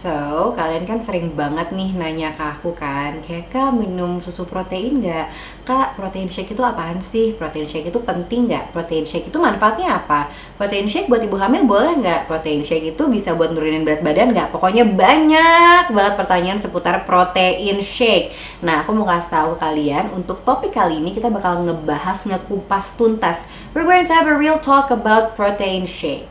So, kalian kan sering banget nih nanya ke aku kan, kayak Kak minum susu protein nggak? Kak, protein shake itu apaan sih? Protein shake itu penting nggak? Protein shake itu manfaatnya apa? Protein shake buat ibu hamil boleh nggak? Protein shake itu bisa buat nurunin berat badan nggak? Pokoknya banyak banget pertanyaan seputar protein shake. Nah, aku mau kasih tahu kalian, untuk topik kali ini kita bakal ngebahas, ngekupas tuntas. We're going to have a real talk about protein shake.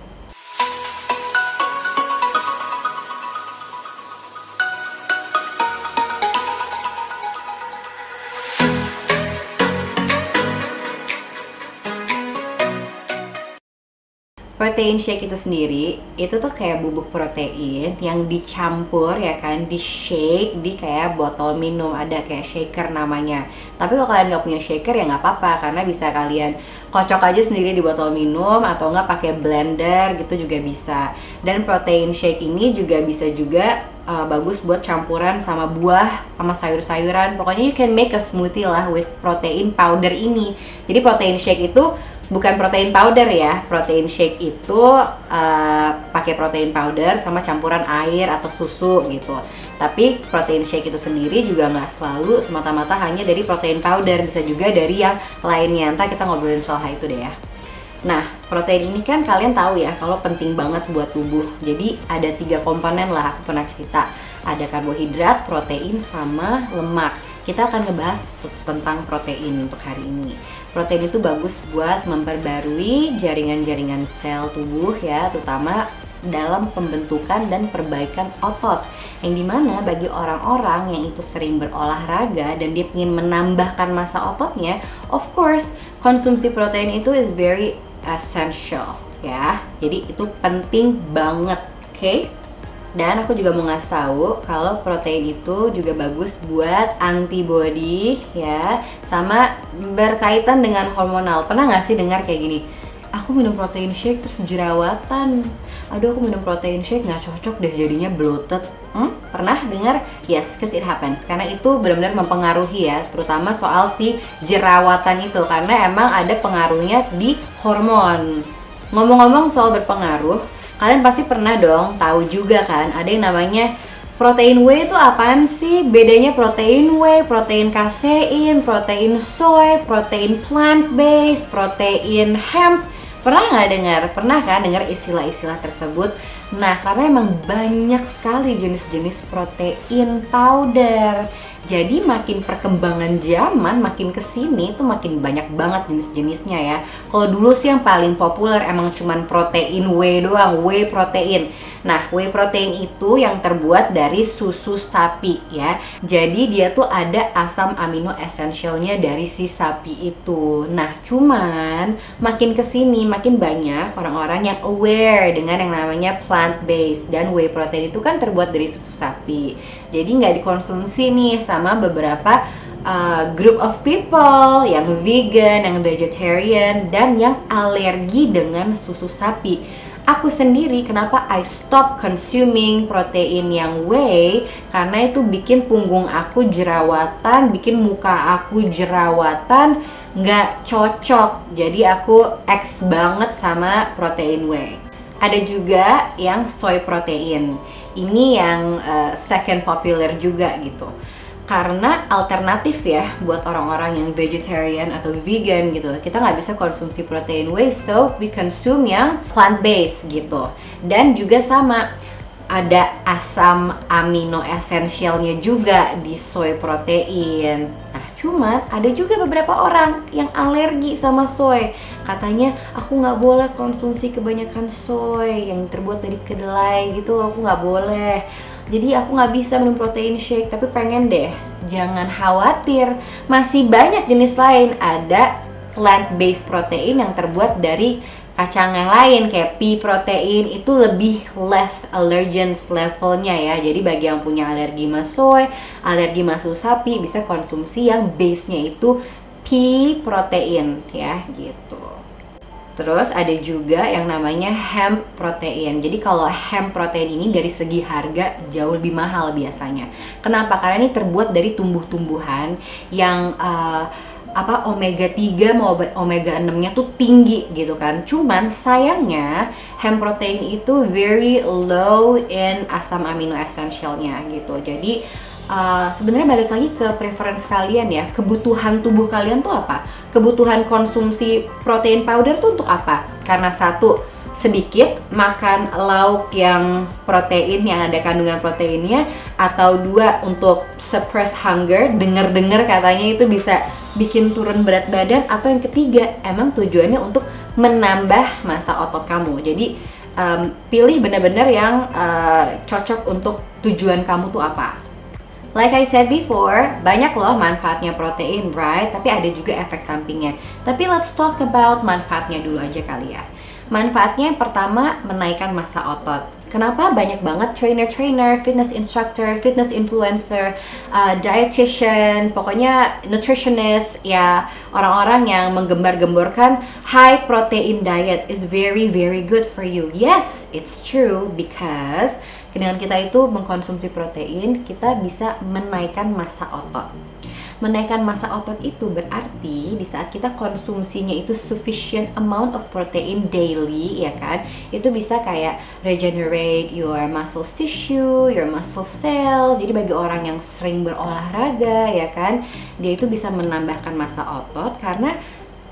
Protein shake itu sendiri, itu tuh kayak bubuk protein yang dicampur ya kan, di shake di kayak botol minum, ada kayak shaker namanya. Tapi kalau kalian nggak punya shaker ya nggak apa-apa, karena bisa kalian kocok aja sendiri di botol minum atau nggak pakai blender gitu juga bisa. Dan protein shake ini juga bisa juga bagus buat campuran sama buah, sama sayur-sayuran. Pokoknya you can make a smoothie lah with protein powder ini. Jadi protein shake itu bukan protein powder ya, protein shake itu pakai protein powder sama campuran air atau susu gitu. Tapi protein shake itu sendiri juga nggak selalu semata-mata hanya dari protein powder, bisa juga dari yang lainnya. Ntar kita ngobrolin soal hal itu deh ya. Nah, protein ini kan kalian tahu ya kalau penting banget buat tubuh. Jadi ada 3 komponen lah, aku pernah cerita. Ada karbohidrat, protein, sama lemak. Kita akan ngebahas tentang protein untuk hari ini. Protein itu bagus buat memperbarui jaringan-jaringan sel tubuh ya, terutama dalam pembentukan dan perbaikan otot. Yang dimana bagi orang-orang yang itu sering berolahraga dan dia ingin menambahkan massa ototnya, of course konsumsi protein itu is very essential ya. Jadi itu penting banget, oke? Dan aku juga mau ngasih tahu kalau protein itu juga bagus buat antibody ya, sama berkaitan dengan hormonal. Pernah nggak sih dengar kayak gini? Aku minum protein shake terus jerawatan. Aduh, aku minum protein shake nggak cocok deh, jadinya bloated. Pernah dengar? Yes, cause it happens. Karena itu benar-benar mempengaruhi ya, terutama soal si jerawatan itu, karena emang ada pengaruhnya di hormon. Ngomong-ngomong soal berpengaruh, kalian pasti pernah dong tahu juga kan, ada yang namanya protein whey. Itu apaan sih? Bedanya protein whey, protein kasein, protein soy, protein plant based, protein hemp. Pernah nggak dengar? Pernah kan dengar istilah-istilah tersebut? Nah, karena emang banyak sekali jenis-jenis protein powder. Jadi makin perkembangan zaman makin kesini tuh makin banyak banget jenis-jenisnya ya. Kalau dulu sih yang paling populer emang cuman protein whey doang, whey protein. Nah, whey protein itu yang terbuat dari susu sapi ya. Jadi dia tuh ada asam amino esensialnya dari si sapi itu. Nah, cuman makin kesini makin banyak orang-orang yang aware dengan yang namanya plant based, dan whey protein itu kan terbuat dari susu sapi. Jadi nggak dikonsumsi nih sama beberapa group of people yang vegan, yang vegetarian, dan yang alergi dengan susu sapi. Aku sendiri kenapa I stop consuming protein yang whey, karena itu bikin punggung aku jerawatan, bikin muka aku jerawatan, nggak cocok. Jadi aku X banget sama protein whey. Ada juga yang soy protein. Ini yang second popular juga gitu. Karena alternatif ya buat orang-orang yang vegetarian atau vegan gitu. Kita nggak bisa konsumsi protein whey, so we consume yang plant based gitu. Dan juga sama, ada asam amino esensialnya juga di soy protein. Nah, cuman ada juga beberapa orang yang alergi sama soy. Katanya aku nggak boleh konsumsi kebanyakan soy yang terbuat dari kedelai gitu, aku nggak boleh. Jadi aku nggak bisa minum protein shake, tapi pengen deh. Jangan khawatir, masih banyak jenis lain. Ada plant-based protein yang terbuat dari kacang yang lain, kayak pea protein, itu lebih less allergens levelnya ya. Jadi bagi yang punya alergi sama soy, alergi sama susu sapi, bisa konsumsi yang base-nya itu pea protein ya gitu. Terus ada juga yang namanya hemp protein. Jadi kalau hemp protein ini dari segi harga jauh lebih mahal biasanya. Kenapa? Karena ini terbuat dari tumbuh-tumbuhan yang omega 3 mau omega 6-nya tuh tinggi gitu kan. Cuman sayangnya hemp protein itu very low in asam amino essentialnya gitu. Jadi sebenarnya balik lagi ke preference kalian ya, kebutuhan tubuh kalian tuh apa? Kebutuhan konsumsi protein powder tuh untuk apa? Karena satu, sedikit makan lauk yang protein, yang ada kandungan proteinnya, atau dua, untuk suppress hunger, dengar-dengar katanya itu bisa bikin turun berat badan, atau yang ketiga, emang tujuannya untuk menambah massa otot kamu. Jadi pilih benar-benar yang cocok untuk tujuan kamu tuh apa. Like I said before, banyak loh manfaatnya protein, right? Tapi ada juga efek sampingnya. Tapi let's talk about manfaatnya dulu aja kali ya. Manfaatnya yang pertama, menaikkan massa otot. Kenapa banyak banget trainer-trainer, fitness instructor, fitness influencer, dietitian, pokoknya nutritionist, ya orang-orang yang menggembar-gemborkan high protein diet is very very good for you. Yes, it's true because dengan kita itu mengkonsumsi protein, kita bisa menaikkan massa otot. Menaikkan massa otot itu berarti di saat kita konsumsinya itu sufficient amount of protein daily, ya kan, itu bisa kayak regenerate your muscle tissue, your muscle cells. Jadi bagi orang yang sering berolahraga, ya kan, dia itu bisa menambahkan massa otot karena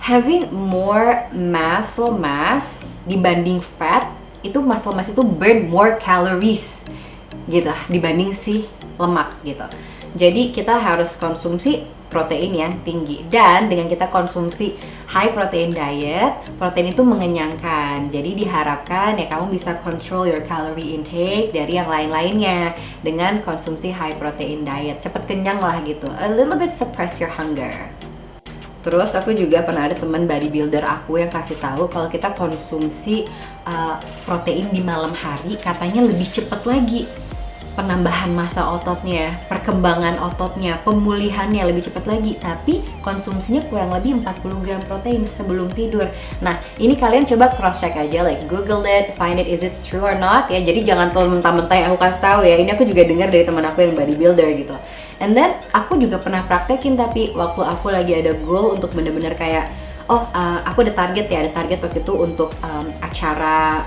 having more muscle mass dibanding fat, itu muscle mass itu burn more calories gitu dibanding si lemak gitu. Jadi kita harus konsumsi protein yang tinggi, dan dengan kita konsumsi high protein diet, protein itu mengenyangkan. Jadi diharapkan ya kamu bisa control your calorie intake dari yang lain-lainnya dengan konsumsi high protein diet. Cepet kenyang lah gitu, a little bit suppress your hunger. Terus aku juga pernah ada teman bodybuilder aku yang kasih tahu kalau kita konsumsi protein di malam hari, katanya lebih cepet lagi penambahan massa ototnya, perkembangan ototnya, pemulihannya lebih cepat lagi. Tapi konsumsinya kurang lebih 40 gram protein sebelum tidur. Nah, ini kalian coba cross check aja, like Google it, find it, is it true or not ya. Jadi jangan terlalu mentah-mentah yang aku kasih tahu ya. Ini aku juga dengar dari teman aku yang bodybuilder gitu. And then aku juga pernah praktekin, tapi waktu aku lagi ada goal untuk bener-bener kayak aku ada target waktu itu untuk acara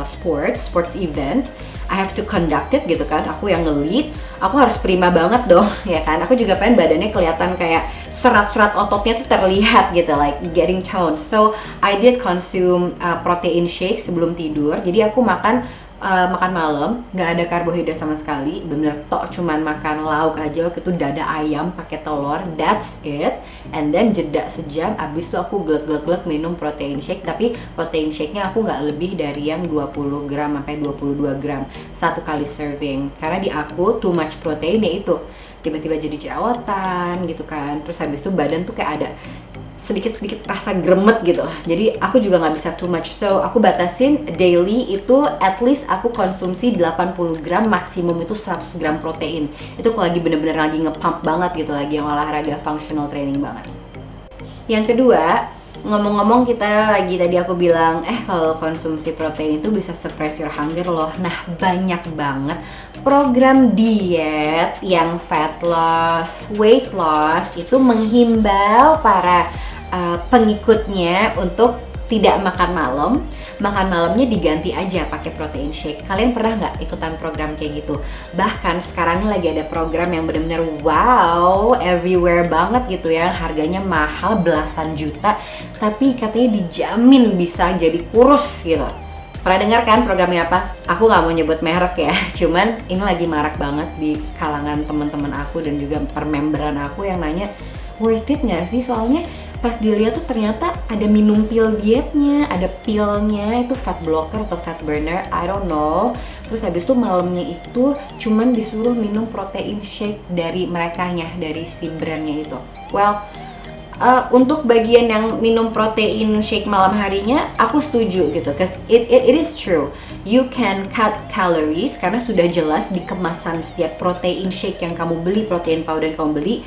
sports event. I have to conduct it gitu kan, aku yang nge-lead, aku harus prima banget dong ya kan. Aku juga pengen badannya kelihatan kayak serat-serat ototnya tuh terlihat gitu, like getting toned. So I did consume protein shake sebelum tidur. Jadi aku makan malam, nggak ada karbohidrat sama sekali, bener tok cuman makan lauk aja waktu itu, dada ayam pakai telur, that's it. And then jeda sejam, abis itu aku glek minum protein shake. Tapi protein shake-nya aku nggak lebih dari yang 20 gram sampai 22 gram satu kali serving, karena di aku too much protein ya itu tiba-tiba jadi jerawatan gitu kan. Terus habis itu badan tuh kayak ada sedikit-sedikit rasa gremet gitu. Jadi aku juga nggak bisa too much. So aku batasin daily itu at least aku konsumsi 80 gram, maksimum itu 100 gram protein. Itu kalau lagi bener-bener lagi nge-pump banget gitu, lagi yang olahraga functional training banget. Yang kedua, ngomong-ngomong kita lagi tadi aku bilang kalau konsumsi protein itu bisa suppress your hunger loh. Nah, banyak banget program diet yang fat loss, weight loss itu menghimbau para pengikutnya untuk tidak makan malam. Makan malamnya diganti aja pakai protein shake. Kalian pernah nggak ikutan program kayak gitu? Bahkan sekarang lagi ada program yang benar-benar wow, everywhere banget gitu ya. Harganya mahal belasan juta, tapi katanya dijamin bisa jadi kurus gitu. Pernah dengar kan programnya apa? Aku nggak mau nyebut merek ya, cuman ini lagi marak banget di kalangan teman-teman aku dan juga permemberan aku yang nanya, worth it nggak sih? Soalnya pas dilihat tuh ternyata ada minum pil dietnya, ada pilnya, itu fat blocker atau fat burner, I don't know. Terus habis itu malamnya itu cuman disuruh minum protein shake dari merekanya, dari si brandnya itu. Well, untuk bagian yang minum protein shake malam harinya, aku setuju gitu, cause it is true. You can cut calories karena sudah jelas di kemasan setiap protein shake yang kamu beli, protein powder yang kamu beli,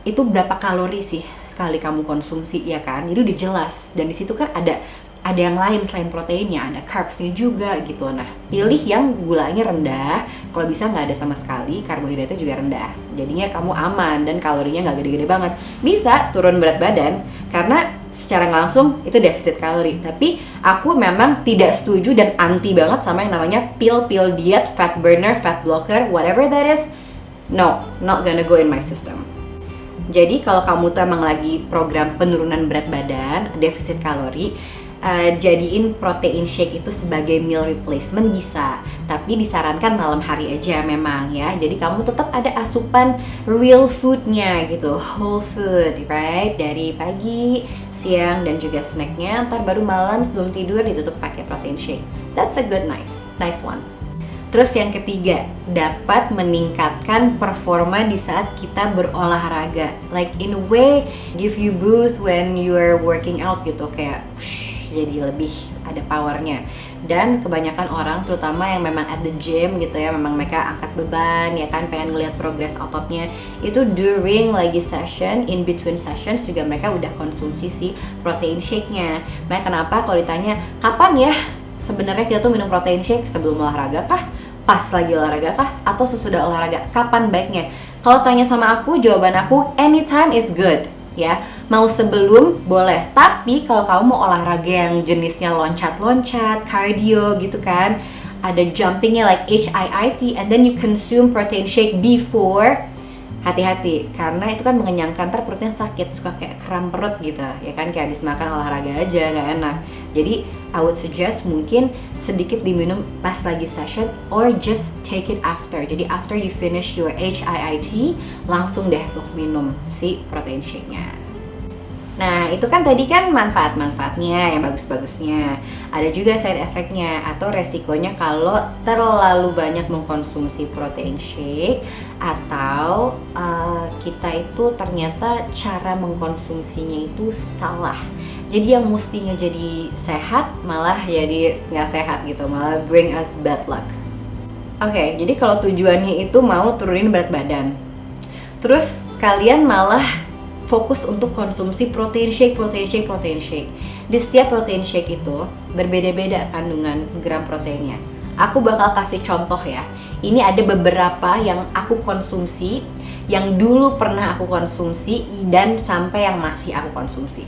itu berapa kalori sih sekali kamu konsumsi ya kan? Itu udah jelas, dan di situ kan ada ada yang lain selain proteinnya, ada carbsnya juga gitu. Nah, pilih yang gulanya rendah, kalau bisa nggak ada sama sekali, karbohidratnya juga rendah. Jadinya kamu aman dan kalorinya nggak gede-gede banget. Bisa turun berat badan karena secara nggak langsung itu defisit kalori. Tapi aku memang tidak setuju dan anti banget sama yang namanya pill diet, fat burner, fat blocker, whatever that is. No, not gonna go in my system. Jadi kalau kamu tuh emang lagi program penurunan berat badan, defisit kalori, jadiin protein shake itu sebagai meal replacement bisa, tapi disarankan malam hari aja memang ya. Jadi kamu tetap ada asupan real foodnya gitu, whole food, right? Dari pagi, siang, dan juga snacknya. Ntar baru malam sebelum tidur ditutup pakai protein shake. That's a good nice one. Terus yang ketiga, dapat meningkatkan performa di saat kita berolahraga. Like in a way, give you boost when you are working out gitu, kayak jadi lebih ada powernya. Dan kebanyakan orang, terutama yang memang at the gym gitu ya, memang mereka angkat beban ya kan, pengen ngeliat progres ototnya, itu during lagi session, in between sessions juga mereka udah konsumsi si protein shake-nya. Makanya kenapa kalau ditanya kapan ya sebenarnya kita tuh minum protein shake, sebelum olahraga kah? Pas lagi olahraga kah? Atau sesudah olahraga? Kapan baiknya? Kalau tanya sama aku, jawaban aku anytime is good ya. Mau sebelum boleh, tapi kalau kamu mau olahraga yang jenisnya loncat-loncat, cardio gitu kan, ada jumpingnya like HIIT, and then you consume protein shake before, hati-hati karena itu kan mengenyangkan, ntar perutnya sakit, suka kayak kram perut gitu ya kan, kayak habis makan olahraga aja nggak enak. Jadi I would suggest mungkin sedikit diminum pas lagi session, or just take it after. Jadi after you finish your HIIT, langsung deh tuh minum si protein shake-nya. Nah, itu kan tadi kan manfaat-manfaatnya yang bagus-bagusnya. Ada juga side effect-nya atau resikonya kalau terlalu banyak mengkonsumsi protein shake, atau kita itu ternyata cara mengkonsumsinya itu salah. Jadi yang mestinya jadi sehat malah jadi nggak sehat gitu, malah bring us bad luck. Oke, jadi kalau tujuannya itu mau turunin berat badan, terus kalian malah fokus untuk konsumsi protein shake. Di setiap protein shake itu berbeda-beda kandungan gram proteinnya. Aku bakal kasih contoh ya. Ini ada beberapa yang aku konsumsi, yang dulu pernah aku konsumsi, dan sampai yang masih aku konsumsi.